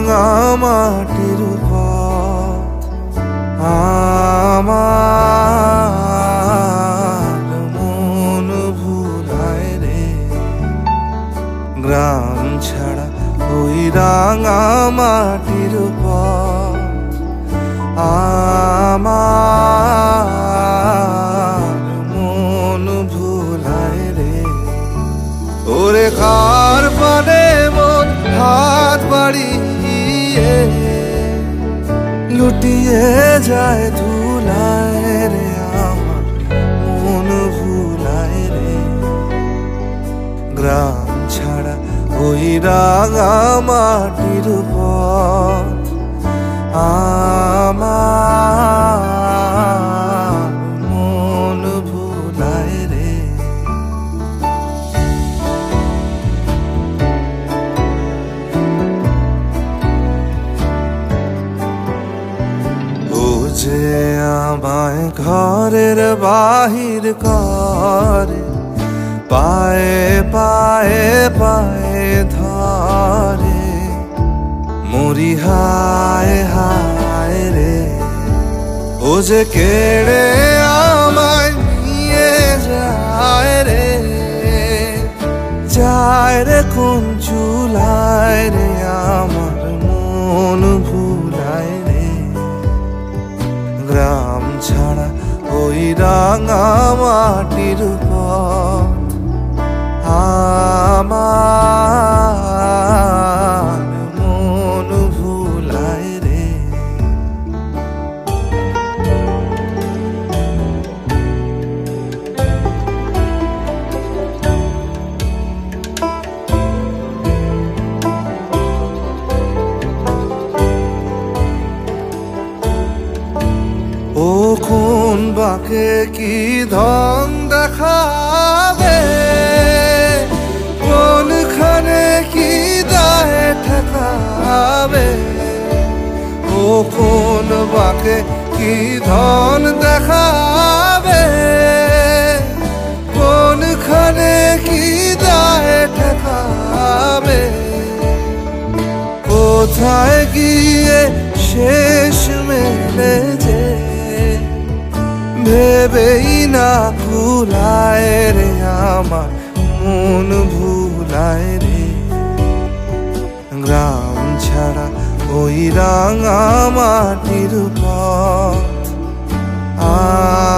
রাঙা মাটির পথ আমার মন ভুলায় রে। গ্রাম ছাড়া ওই রাঙা মাটির পথ আমার মন ভুলায় রে। ওরে কার পানে মন হাত বাড়িয়ে লুটিয়ে যায় ধুলায় রে। আমার মন ভুলায় রে। গ্রাম ছাড়া ওই রাঙা মাটির পথ আমার মন ভুলায় রে। ও যে আমায় ঘরের বাহির করে, পায়ে পায়ে পায়ে ধরে, মরি হায় হায় রে। ও যে কেড়ে আমায় নিয়ে যায় রে, যায় রে কোন চুলায় রে। আমার মন ভুলায় রে। গ্রাম ছাড়া ওই রাঙা মাটির পথ আমার মন ভুলায় রে। ও কোন বাকে কি ধন দেখাবে, কোনখানে কি দায় ঠেকাবে। ও কোন বাকে কি ধন দেখাবে, কোনখানে কি দায় ঠেকাবে। কোথায় গিয়ে শেষ মেলে যে ভেবেই না কুলায় রে। আমার মন ভুলায় রে। গ্রাম ছাড়া ওই রাঙা মাটির পথ আমার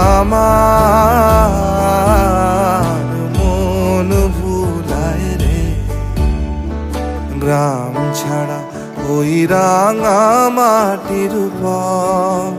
মন ভুলায় রে। গ্রাম ছাড়া ওই রাঙা মাটির পথ